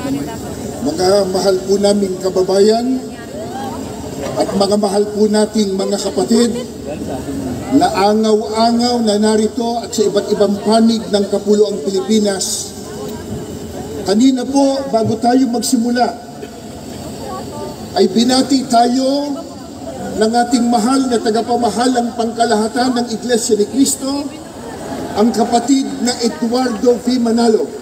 Mga mahal po naming kababayan at mga mahal po nating mga kapatid na angaw-angaw na narito at sa iba't ibang panig ng Kapuluang Pilipinas. Kanina po, bago tayo magsimula, ay binati tayo ng ating mahal na tagapamahalang pangkalahatan ng Iglesia ni Cristo, ang kapatid na Eduardo V. Manalo.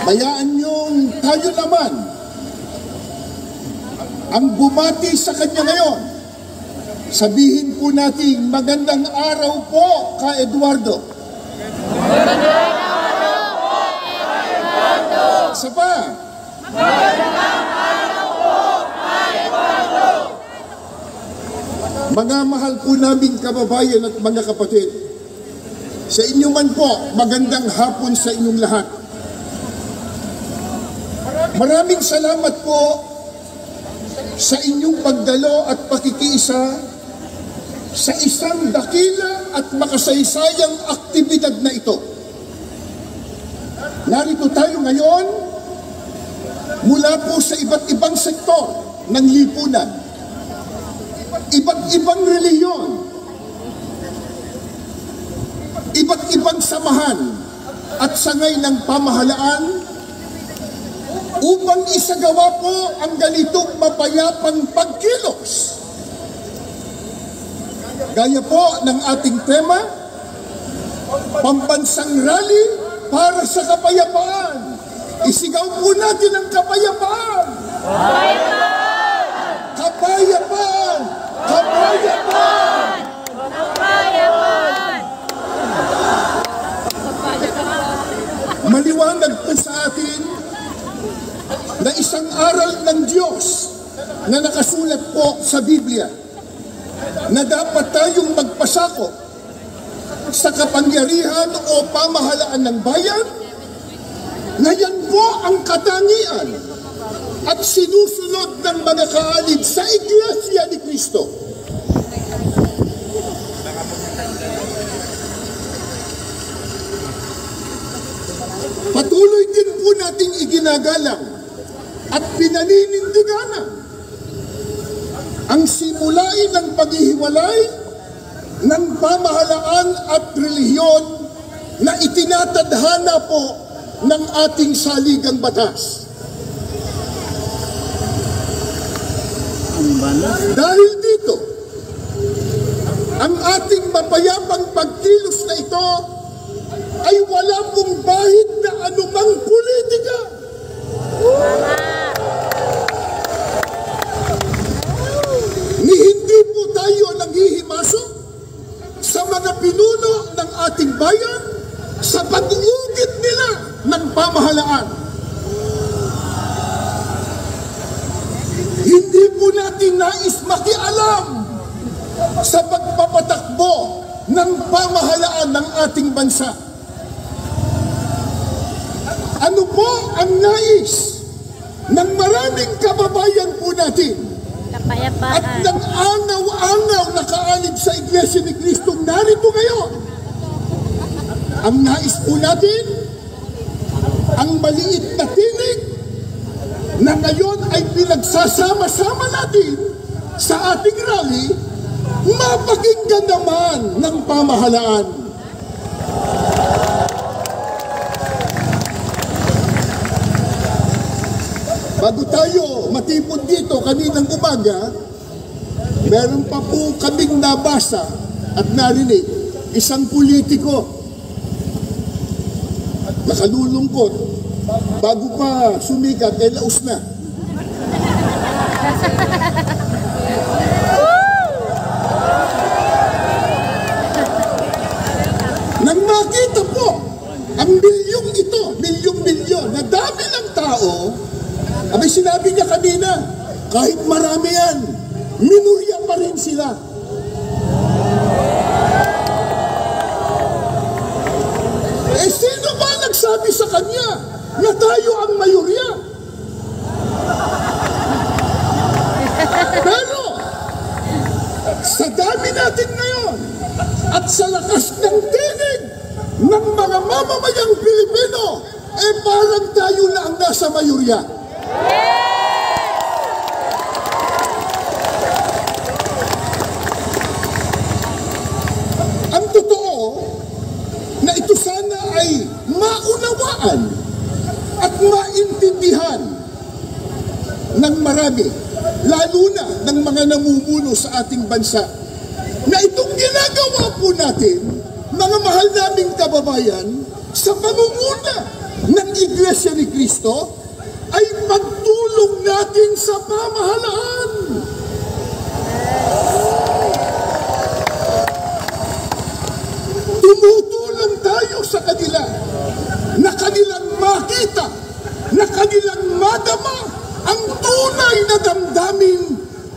Bayaan niyong tayo naman ang bumati sa kanya ngayon. Sabihin po natin, magandang araw po ka Eduardo. Magandang araw po ka Eduardo. Isa pa. Magandang araw po ka Eduardo. Mga mahal po naming kababayan at mga kapatid, sa inyo man po, magandang hapon sa inyong lahat. Maraming salamat po sa inyong pagdalo at pakikiisa sa isang dakila at makasaysayang aktibidad na ito. Narito tayo ngayon mula po sa iba't ibang sektor ng lipunan, iba't ibang reliyon, iba't ibang samahan at sangay ng pamahalaan upang isagawa po ang ganitong mapayapang pagkilos. Gaya po ng ating tema, pambansang rally para sa kapayapaan. Isigaw po natin ang kapayapaan. Kapayapaan! Kapayapaan! Kapayapaan! Kapayapaan! Maliwanag po sa atin na isang aral ng Diyos na nakasulat po sa Biblia na dapat tayong magpasakop sa kapangyarihan o pamahalaan ng bayan na yan po ang katangian at sinusunod ng mga kaalid sa Iglesia ni Cristo. Patuloy din po nating iginagalang at pinaninindiganan ang simulain ng paghihiwalay ng pamahalaan at relihiyon na itinatadhana po ng ating saligang batas. Dahil dito, ang ating mapayapang pagkilos na ito ay wala pong bahid na anumang politika. Ni hindi po tayo nanghihimasok sa mga pinuno ng ating bayan sa pag-uugit nila ng pamahalaan. Hindi po natin nais makialam sa pagpapatakbo ng pamahalaan ng ating bansa. Ano po ang nais ng maraming kababayan po natin at ng angaw-angaw na kaalid sa Iglesia ni Cristo narito ngayon? Ang nais po natin, ang maliit na tinig na ngayon ay pinagsasama-sama natin sa ating rally, mapakinggan naman ng pamahalaan. Bago tayo matipon dito kaninang umaga, meron pa po kaming nabasa at narinig, isang politiko nakalulungkot bago pa sumikat, laos na. Nang makita po ang milyong ito, milyong-milyon na dami ng tao, abay sinabi niya kanina, kahit marami yan, minurya pa rin sila. Sino ba nagsabi sa kanya na tayo ang mayorya? Pero, sa dami natin ngayon, at sa lakas ng tinig ng mga mamamayang Pilipino, parang tayo na ang nasa mayorya. Ang totoo na ito sana ay maunawaan at maintindihan ng marami, lalo na ng mga namumuno sa ating bansa, na itong ginagawa po natin, mga mahal naming kababayan, sa pamumuna ng Iglesia ni Cristo, ay pagtulong natin sa pamahalaan. Tumutulong tayo sa kanila na kanilang makita, na kanilang madama ang tunay na damdamin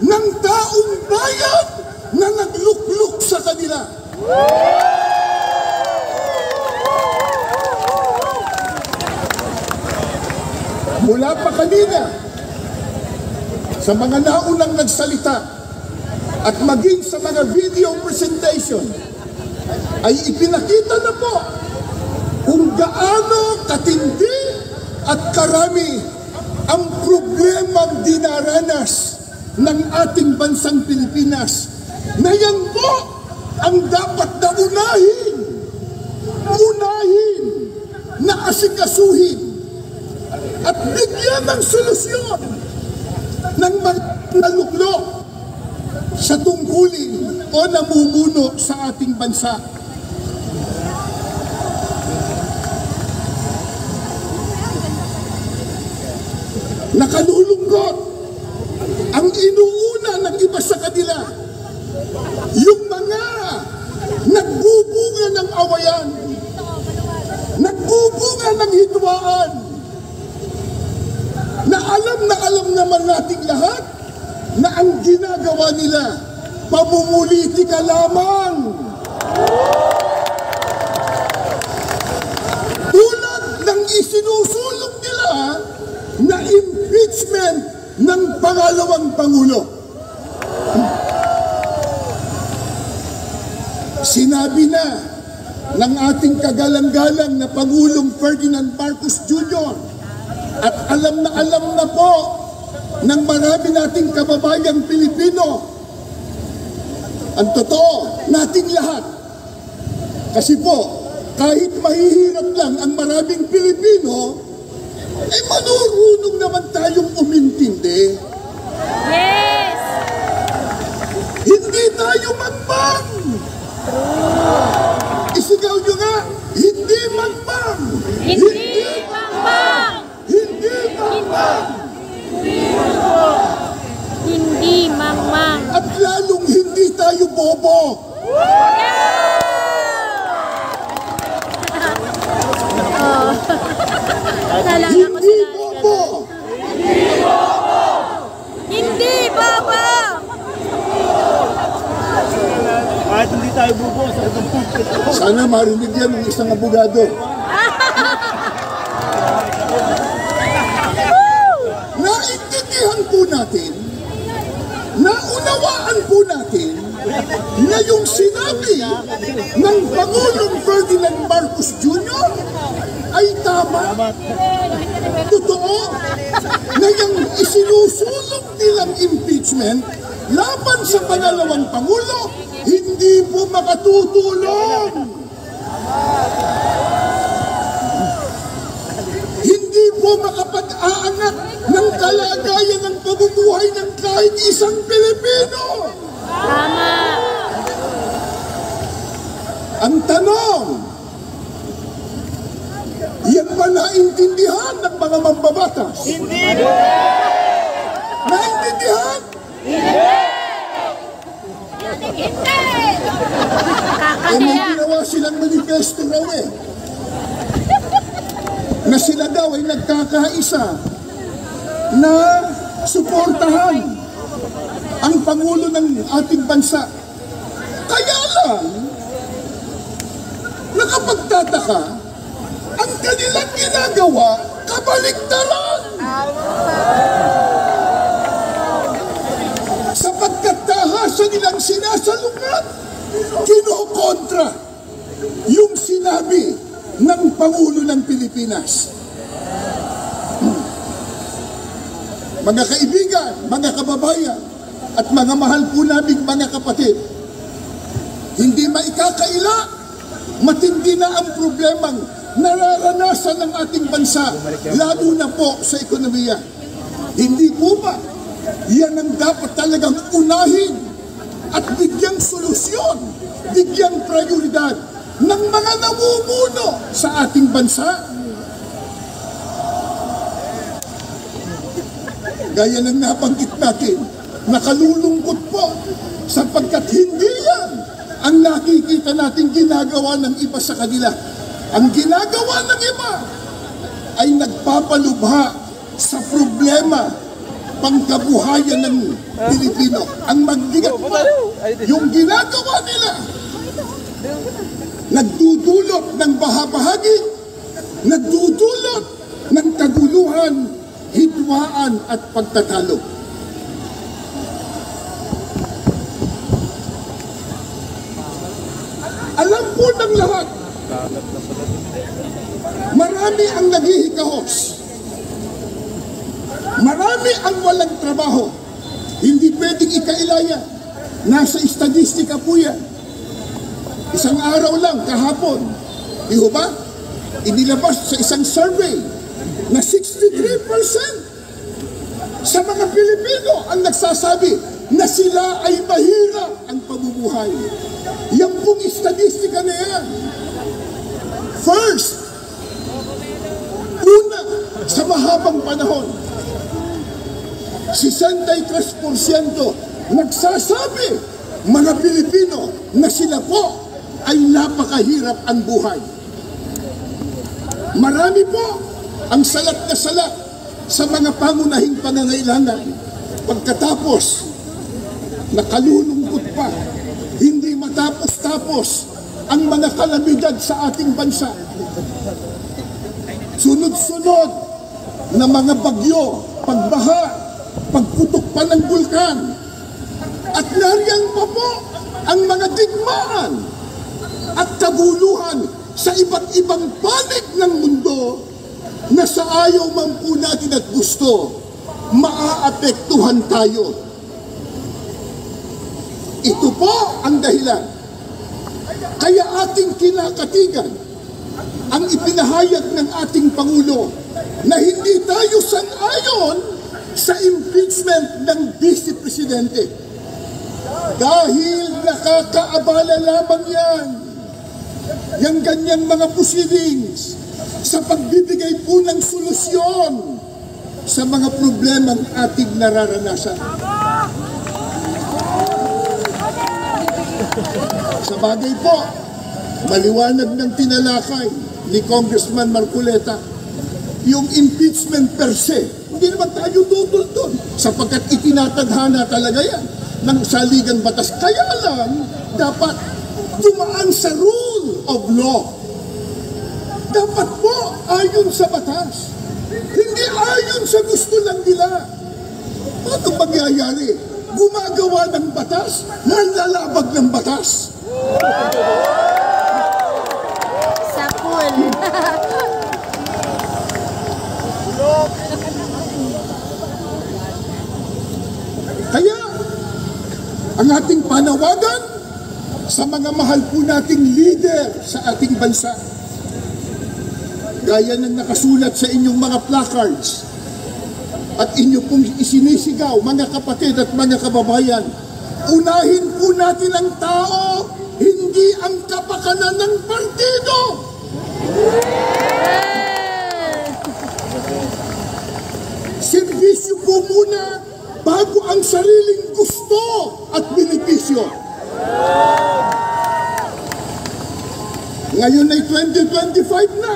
ng taong bayan na naglukluk sa kanila. Mula pa kanina, sa mga naunang nagsalita at maging sa mga video presentation, ay ipinakita na po kung gaano katindi at karami ang problemang dinaranas ng ating bansang Pilipinas, na yan po ang dapat na unahin na asikasuhin at bigyan ng solusyon ng mga naluklok sa tungkulin o namumuno sa ating bansa. Nakalulungkot ang inuuna ng iba sa kanila, yung mga nagbubunga ng awayan, nagbubunga ng hidwaan, na alam naman nating lahat na ang ginagawa nila pamumulitika lamang. Tulad ng isinusulong nila na impeachment ng pangalawang Pangulo. Sinabi na ng ating kagalang-galang na Pangulong Ferdinand Marcos Jr. at alam na po ng marami nating kababayang Pilipino ang totoo nating lahat. Kasi po, kahit mahihirap lang ang maraming Pilipino, ay manurunong naman tayong umintindi. Yes! Hindi tayo magmang! Isigaw nyo nga, hindi magmang! Hindi mangmang! Hindi magmang! Hindi mangmang! At lalong hindi tayo bobo! Hindi bobo! Hindi baba! Kahit hindi tayo bubo, sa itong pulpit. Sana marinig yan ng isang abogado. Naintindihan po natin, naunawaan po natin na yung sinabi ng Pangulong Ferdinand Marcos Jr. ay tama. Totoo na yung isinusulong nilang impeachment laban sa pangalawang Pangulo, hindi po makatutulong. Hindi po makapag-aangat ng kalagayan ng pamumuhay ng kahit isang Pilipino. Tama! Ang tanong, yan ba naintindihan ng mga mambabatas? Hindi! Naintindihan? Hindi! May ginawa silang manifesto raw na sila daw ay nagkakaisa na suportahan ang Pangulo ng ating bansa. Kaya lang, nakapagtataka, ang kanilang ginagawa, kabaligtaran. Sapagkat tahasa nilang sinasalungat, kinokontra yung sinabi ng Pangulo ng Pilipinas. Mga kaibigan, mga kababayan, at mga mahal po naming mga kapatid, hindi maikakaila, matindi na ang problemang nararanasan ng ating bansa, lalo na po sa ekonomiya. Hindi po ba yan ang dapat talagang unahin at bigyang solusyon, bigyang prioridad ng mga namumuno sa ating bansa? Gaya ng nabanggit natin, nakalulungkot po sapagkat hindi yan ang nakikita natin ginagawa ng iba sa kanila. Ang ginagawa ng iba ay nagpapalubha sa problema pangkabuhayan ng Pilipino. Ang magbigat pa, yung ginagawa nila, nagdudulot ng bahabahagi, nagdudulot ng kaguluhan, hidwaan at pagtatalo. Alam po ng lahat, marami ang naghihikahos. Marami ang walang trabaho. Hindi pwedeng ikailaya. Nasa estadistika po yan. Isang araw lang, kahapon, di ho ba? Inilabas sa isang survey na 63% sa mga Pilipino ang nagsasabi na sila ay mahirap ang pamumuhay. Yan pong estadistika na yan. First, una, sa mahabang panahon, 63% nagsasabi, mga Pilipino, na sila po ay napakahirap ang buhay. Marami po ang salat na salat sa mga pangunahing pangangailangan. Pagkatapos, nakalulungkot pa, hindi matapos-tapos ang mga kalamidad sa ating bansa. Sunod-sunod na mga bagyo, pagbaha, pagputok pa ng bulkan, at nariyan pa po ang mga digmaan at kaguluhan sa iba't ibang panig ng mundo na sa ayaw man po natin at gusto, maaapektuhan tayo. Ito po ang dahilan. Kaya ating kinakatigan ang ipinahayag ng ating Pangulo na hindi tayo sang-ayon sa impeachment ng Vice Presidente. Dahil nakakaabala lamang yan, yung ganyang mga proceedings, sa pagbibigay po ng solusyon sa mga problemang ating nararanasan. Sa bagay po, maliwanag ng tinalakay ni Congressman Marcoleta, yung impeachment per se, hindi naman tayo tutol doon, sapagkat itinatadhana talaga yan ng saligang batas. Kaya lang, dapat dumaan sa rule of law. Dapat po ayon sa batas. Hindi ayon sa gusto lang nila. Ano mangyayari? Gumagawa ng batas, manlalabag ng batas. Sa pool. Kaya, ang ating panawagan sa mga mahal po nating leader sa ating bansa, gaya ng nakasulat sa inyong mga placards at inyo pong isinisigaw, mga kapatid at mga kababayan, unahin po natin ang tao, hindi ang kapakanan ng partido. Servisyo po muna bago ang sariling gusto at benepisyo. Ngayon ay 2025 na.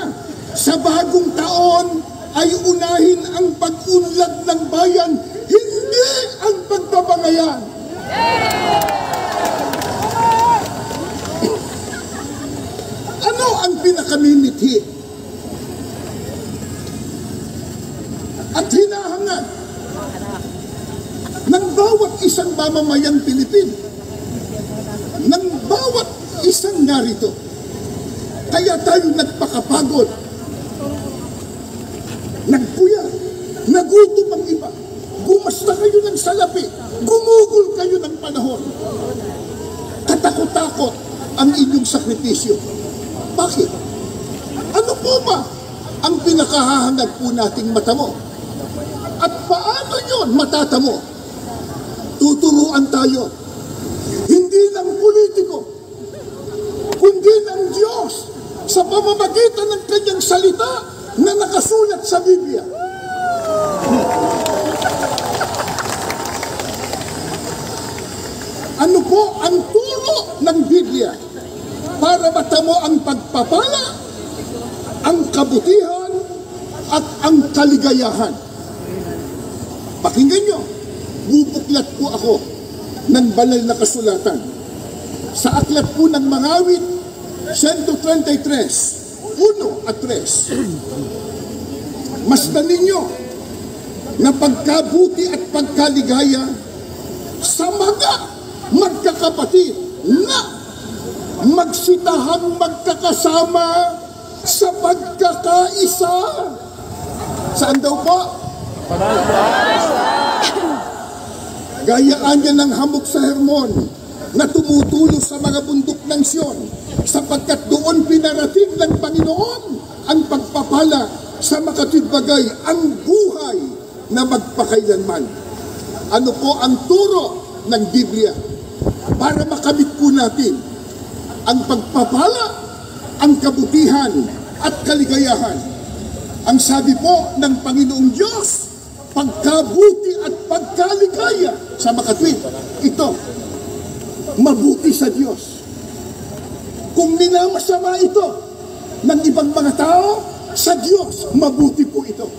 Sa bagong taon ay unahin ang pag-unlad ng bayan, hindi ang pagbabangayan. Ano ang pinakamimithi at hinahangad ng bawat isang mamamayang Pilipino, ng bawat isang narito? Kaya tayo nagpakapagod. Nagpuya. Nagutom ang iba. Gumasta kayo ng salapi. Gumugol kayo ng panahon. Katakot-takot ang inyong sakripisyo. Bakit? Ano po ba ang pinakahahangad po nating matamo? At paano yun matatamo? Tuturuan tayo. Hindi ng politiko, kundi ng Diyos sa pamamagitan ng kanyang salita na nakasulat sa Biblia. Ano po ang turo ng Biblia para matamo ang pagpapala, ang kabutihan, at ang kaligayahan? Pakinggan nyo, bubuklat po ako ng banal na kasulatan. Sa aklat po ng Mangawit, 133, 1 at 3. Masdan ninyo na pagkabuti at pagkaligaya sa mga magkakapatid na magsitahang magkakasama sa pagkakaisa. Saan daw po? Gayaan niya ng hamog sa Hermon na tumutulo sa mga bundok ng Sion, sapagkat doon pinarating ng Panginoon ang pagpapala sa makatwidbagay, ang buhay na magpakailanman. Ano po ang turo ng Biblia para makamit po natin ang pagpapala, ang kabutihan at kaligayahan? Ang sabi po ng Panginoong Diyos, pagkabuti at pagkaligaya sa makatwid. Ito, mabuti sa Diyos. Kung minamasama ito ng ibang mga tao, sa Diyos, mabuti po ito.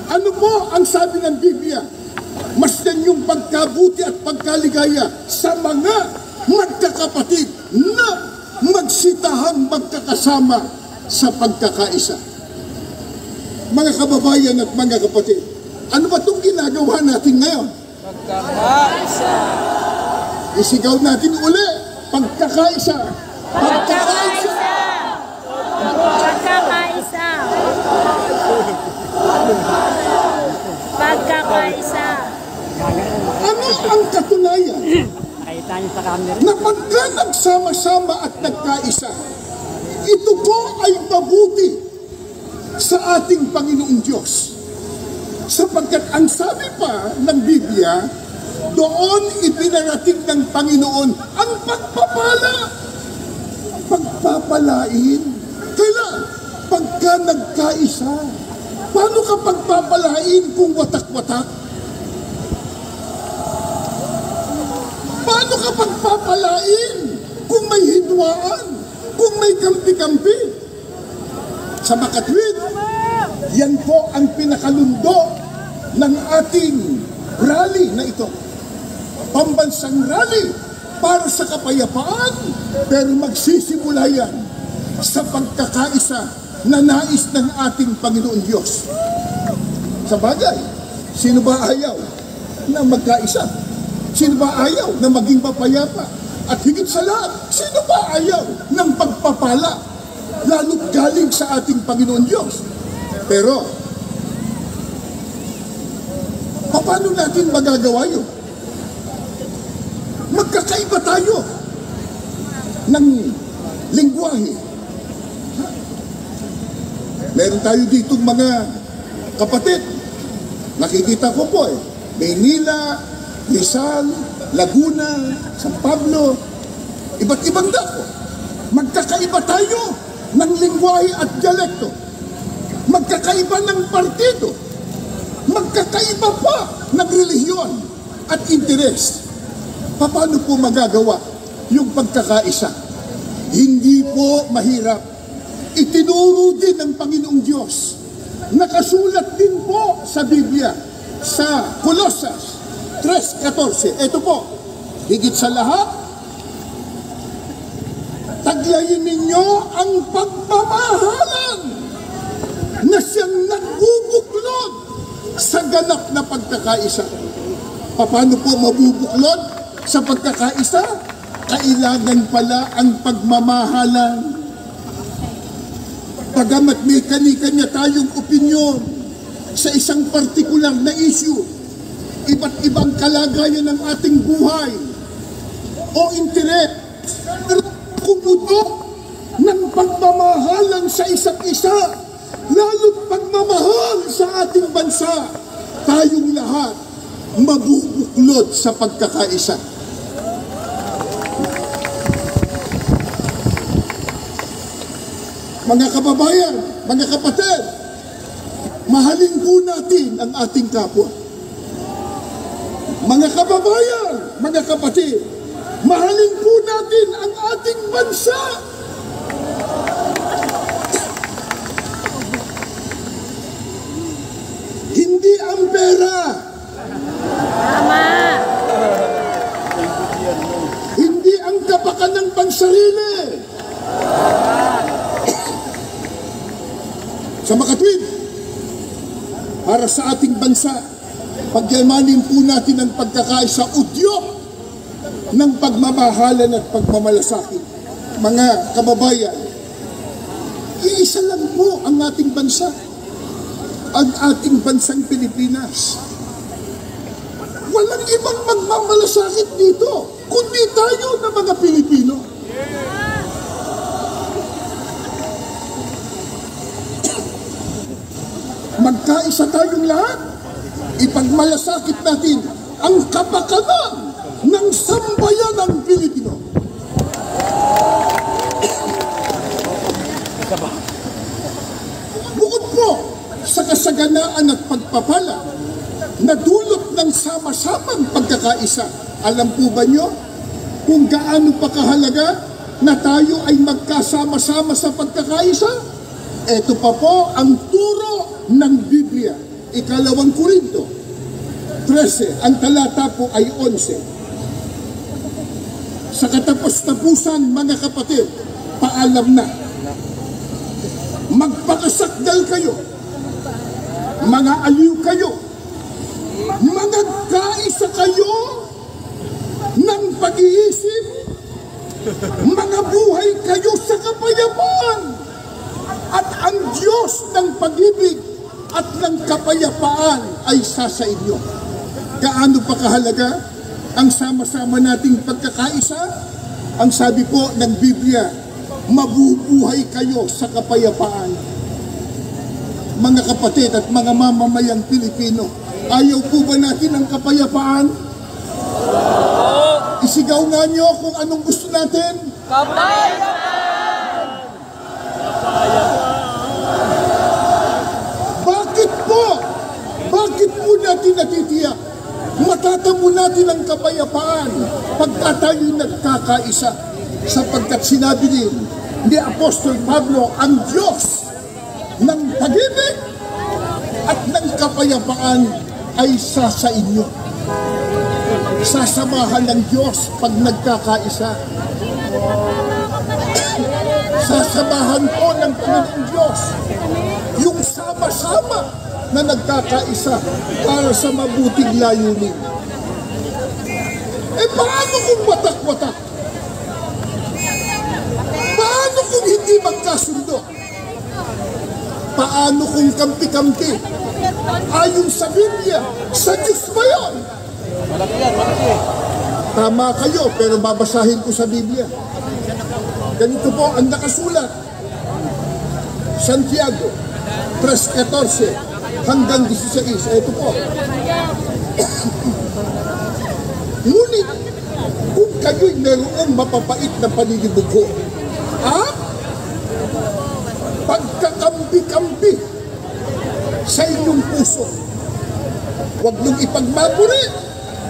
Ano po ang sabi ng Biblia? Masdan yung pagkabuti at pagkaligaya sa mga magkakapatid na magsitahang magkakasama sa pagkakaisa. Mga kababayan at mga kapatid, ano ba itong ginagawa natin ngayon? Pagkakaisa. Isigaw natin uli, pagkakaisa. Pagkakaisa. Pagkakaisa. Pagkakaisa. Ano ang katunayan na pagka nagsama-sama at nagkaisa, ito po ay mabuti sa ating Panginoong Diyos? Sapagkat ang sabi pa ng Biblia, doon ipinarating ng Panginoon ang pagpapala. Pagpapalain. Kailan? Pagka nagkaisa. Paano ka pagpapalain kung watak-watak? Paano ka pagpapalain kung may hidwaan? Kung may kampi-kampi? Sa makatwid, yan po ang pinakalundo ng ating rally na ito. Pambansang rally para sa kapayapaan, pero magsisimula yan sa pagkakaisa na nais ng ating Panginoon Diyos. Sa bagay, sino ba ayaw na magkaisa? Sino ba ayaw na maging mapayapa? At higit sa lahat, sino ba ayaw ng pagpapala? Lalo't galing sa ating Panginoon Diyos. Pero, paano natin magagawa yun? Magkakaiba tayo ng lingwahe. Meron tayo ditong mga kapatid. Nakikita ko po Maynila, Rizal, Laguna, San Pablo, iba't ibang dako. Magkakaiba tayo ng lingwahe at dialekto. Magkakaiba ng partido. Magkakaiba pa ng relihiyon at interes. Paano po magagawa yung pagkakaisa? Hindi po mahirap. Itinuro din ng Panginoong Diyos. Nakasulat din po sa Biblia, sa Colosas 3:14. Ito po, higit sa lahat, taglayin ninyo ang pagmamahalan na siyang nagbubuklod sa ganap na pagkakaisa. Paano po mabubuklod sa pagkakaisa? Kailangan pala ang pagmamahalan. Bagamat may kani-kanya tayong opinyon sa isang partikular na issue, iba't ibang kalagayan ng ating buhay o interes, pero kung ito ng pagmamahalan sa isa't isa, lalo't pagmamahal sa ating bansa, tayong lahat mabubuklod sa pagkakaisa. Mga kababayan, mga kapatid, mahalin po natin ang ating kapwa. Mga kababayan, mga kapatid, mahalin po natin ang ating bansa. Hindi ang pera. Tama. Hindi ang kapakanan pansarili. Sa makatwid, para sa ating bansa, pagyamanin po natin ang pagkakaisa udyok ng pagmamahalan at pagmamalasakit. Mga kababayan, iisa lang po ang ating bansa, ang ating bansang Pilipinas. Walang ibang magmamalasakit dito, kundi tayo na mga Pilipino. Magkaisa tayong lahat, ipagmalasakit natin ang kapakanan ng sambayanang Pilipino. Bukod po sa kasaganaan at pagpapala na dulot ng sama-samang pagkakaisa, alam po ba nyo kung gaano pa kahalaga na tayo ay magkasama-sama sa pagkakaisa? Ito pa po ang turo ng Biblia. Ikalawang Korinto 13, ang talata po ay 11. Sa katapos-tapusan, mga kapatid, paalam na. Magpakasakdal kayo, mga aliw kayo, mga kaisa kayo ng pag-iisip, mga buhay kayo sa kapayapaan. At ang Diyos ng pag-ibig at ng kapayapaan ay sa inyo. Gaano pa kahalaga ang sama-sama nating pagkakaisa? Ang sabi po ng Biblia, mabubuhay kayo sa kapayapaan. Mga kapatid at mga mamamayang Pilipino, ayaw po ba natin ang kapayapaan? Isigaw nga nyo kung anong gusto natin. Kapayapaan! Bakit po natin natitiyak? Matatamo natin ang kapayapaan pagka tayo nagkakaisa, sapagkat sinabi din ni Apostol Pablo, ang Diyos ng pag-ibig at ng kapayapaan ay sa inyo. Sasamahan ng Diyos pag nagkakaisa. Sasamahan po ng Panginoong Diyos yung sama-sama na nagkakaisa para sa mabuting layunin. Paano kung watak-watak? Paano kung hindi magkasundo? Paano kung kampi-kampi? Ayon sa Biblia, sa Diyos ba yun? Malaki yan, malaki. Tama kayo, pero babasahin ko sa Biblia. Ganito po ang nakasulat. Santiago 3:14 hanggang 16. Ito po. Ngunit, kung kayo'y mayroong mapapait na paninibugho, pagkakampi-kampi sa inyong puso, huwag niyong ipagmamuri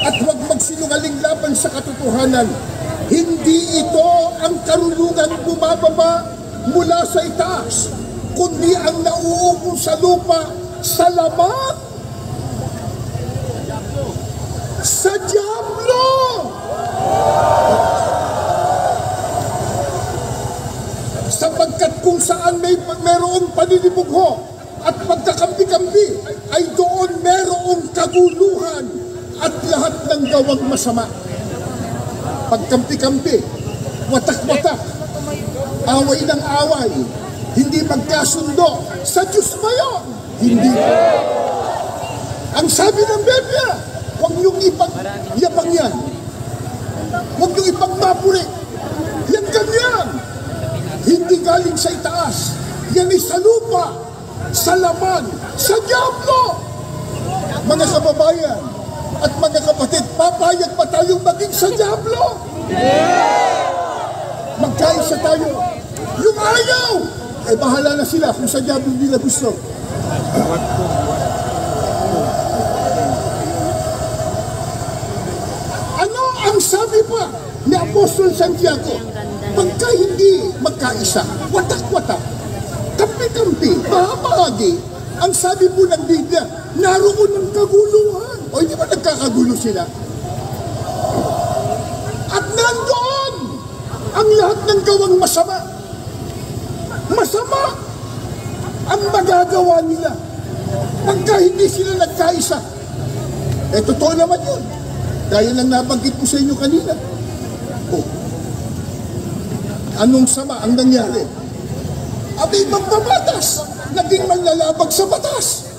at huwag magsinungaling laban sa katotohanan. Hindi ito ang karunungan bumababa mula sa itaas, kundi ang nauupo sa lupa sa laman, sa Diablo. Sapagkat kung saan mayroong paninibugho at pagkakampi-kampi, ay doon mayroong kaguluhan at lahat ng gawang masama. Pagkampi-kampi, watak-watak, away ng away, Hindi magkasundo. Sa Diyos ba yun? Hindi. Ang sabi ng Biblia, huwag niyong ipagyabang yan. Huwag niyong ipagmapuri. Yan ganyan. Hindi galing sa itaas. Yan ay sa lupa, sa laman, sa diablo. Mga kababayan at mga kapatid, papayag pa tayong maging sa diablo? Magkaisa tayo. Yung ayaw, bahala na sila kung sa diablo nila gusto. Ano ang sabi pa ni Apostol Santiago? Pagka hindi magkaisa, watak-watak, kampi-kampi, bahagi, ang sabi po ng Biblia, naroon ng kaguluhan. O hindi ba nagkakagulo sila? At nandoon ang lahat ng gawang masama. Masama ang magagawa nila pagka hindi sila nagkaisa. Totoo naman yun. Dahil lang nabanggit ko sa inyo kanina. Anong sama ang nangyari? Abay, magbabatas, naging manlalabag sa batas.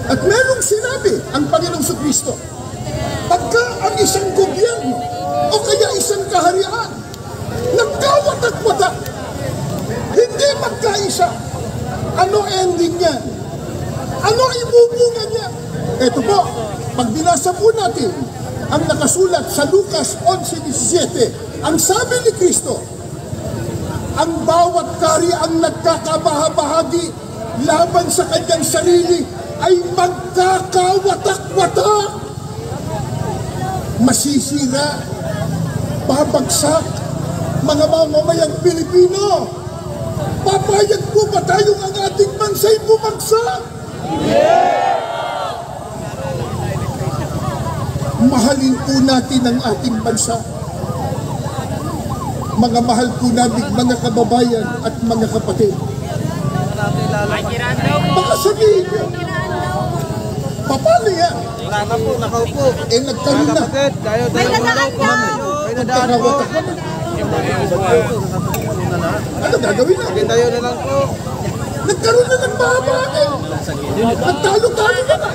At merong sinabi ang Panginoong Kristo, pagka ang isang gobyerno o kaya isang kaharian nagkawatak-watak, hindi magkaisa, ano ending niya? Ano ibubunga niya? Ito po, pag binasa po natin ang nakasulat sa Lucas 11:17, ang sabi ni Kristo, ang bawat kahariang nagkakabahabahagi laban sa kanyang sarili ay magkakawatak-watak. Masisira, babagsak, mga mamamayang Pilipino. Papayag po ba tayong ang ating bansa'y bumagsak? Mahalin po natin ang ating bansa. Mga mahal po natin mga kababayan at mga kapatid. Baka sabihin nyo, paano yan? Wala na po, nakaupo. Nagkaroon na. May nadaan daw. May nadaan po. Ano gagawin na? Tayo na lang po. Nagkaroon na ng bahagi. Nagtalo-talo na na.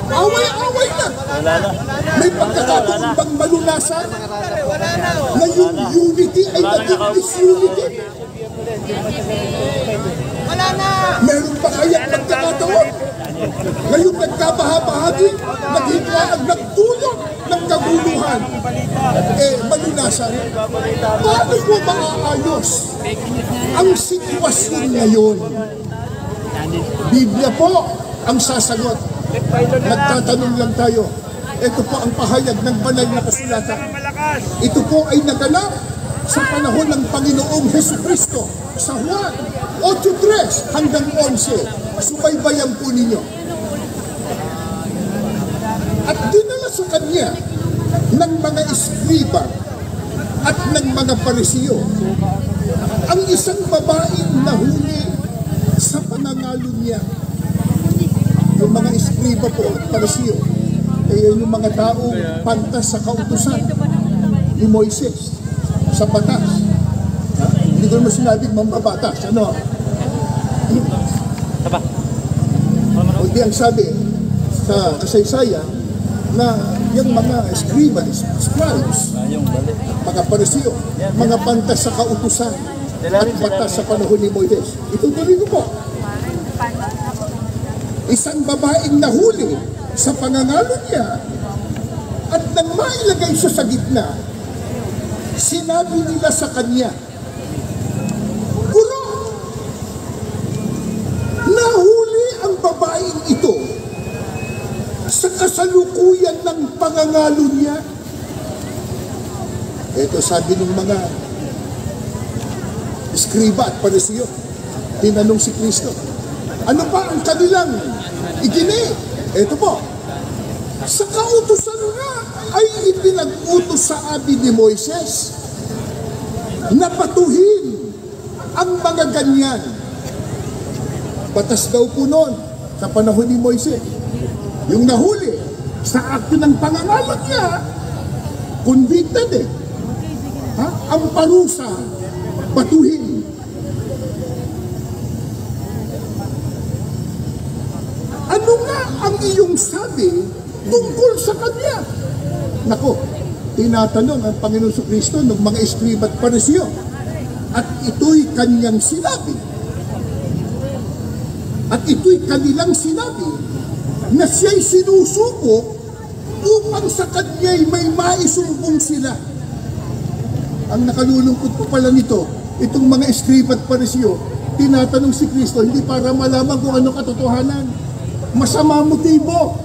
Away-away na. May pagkakataon bang malunasan na yung unity ay naging disunity? Wala na! Meron pa kaya pagkakataon? Ngayong nagkabahabahagi, nagdulot ng kaguluhan, malunasan. Paano mo maaayos ang sitwasyon ngayon? Biblia po ang sasagot. Nagtatanong lang tayo. Ito po ang pahayag ng banal na kasulatan. Ito po ay naganap sa panahon ng Panginoong Jesucristo sa Juan 8:3 hanggang 11. Subaybayan po ninyo. At dinala sa kanya ng mga eskriba at ng mga parisiyo ang isang babaeng nahuli sa panangalo niya. Yung mga eskriba po at parisiyo ay yung mga taong pantas sa kautusan ni Moises sa batas. Hindi ko naman sinabing mambabatas. Ano? Hindi ang sabi sa kasaysayan na yung mga scribes, mga parisiyo, mga pantas sa kautusan at batas sa panahon ni Moises. Itutuloy ko po. Isang babaeng nahuli sa pangangalo niya at nang mailagay siya sa gitna, sinabi nila sa kanya, Guro, nahuli ang babaeng ito sa kasalukuyan ng pangangalo niya. Ito sabi ng mga eskriba at parisiyo. Tinanong si Kristo, ano pa ang kanilang igini? Ito po, sa kautusan nga ay ipinag-utos sa abi ni Moises na patuhin ang mga ganyan. Batas daw po noon sa panahon ni Moises. Yung nahuli sa akto ng pangangalan niya, convicted ang parusa, batuhin. Ano nga ang iyong sabi tungkol sa kanya? Nako, tinatanong ang Panginoon Kristo ng mga Eskriba at Pariseo. At ito'y kanyang sinabi. At ito'y kanilang sinabi na siya'y sinusuko upang sa kanya'y may maisumbong sila. Ang nakalulungkot po pala nito, itong mga Eskriba at Pariseo, tinatanong si Kristo hindi para malaman kung ano katotohanan. Masama motibo.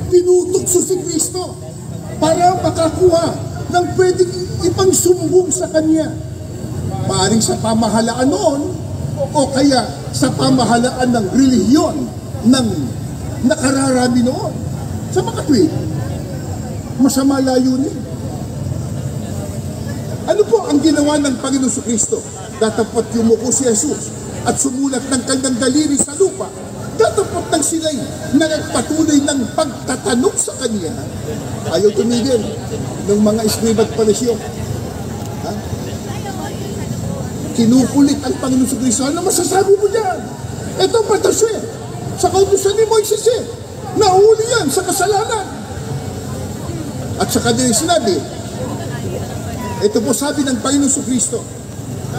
Tinutokso si Kristo para makakuha ng pwedeng ibang sumbong sa kanya. Maaring sa pamahalaan noon o kaya sa pamahalaan ng relihiyon ng nakararami noon. Sa mga tuwid, masama layunin. Ano po ang ginawa ng Panginoon Kristo? Datapot yumuko si Jesus at sumulat ng kanyang daliri sa lupa. Datapot ng sila'y nagpatuloy ng pagtatanong sa kanya. Ayaw tumigil ng mga Eskriba at Pariseo. Kinukulit ang Panginoon Kristo. Ano masasabi mo dyan? Ito batas sa kautusan ni Moises nahuli yan sa kasalanan. At sa kanya sinabi, ito po sabi ng Panginoon Kristo,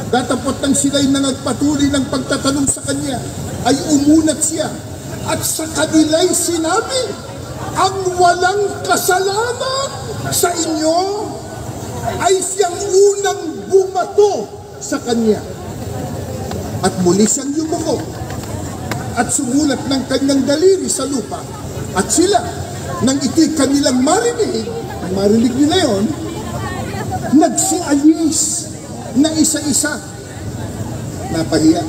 datapot ng sila'y nagpatuloy ng pagtatanong sa kanya, ay umunat siya. At sa kanila'y sinabi, ang walang kasalanan sa inyo ay siyang unang bumato sa kanya. At muli siyang yumuko at sumulat ng kanyang daliri sa lupa. At sila, nang ito'y kanilang marinig nila yon, nagsialis na isa-isa. Napahiya.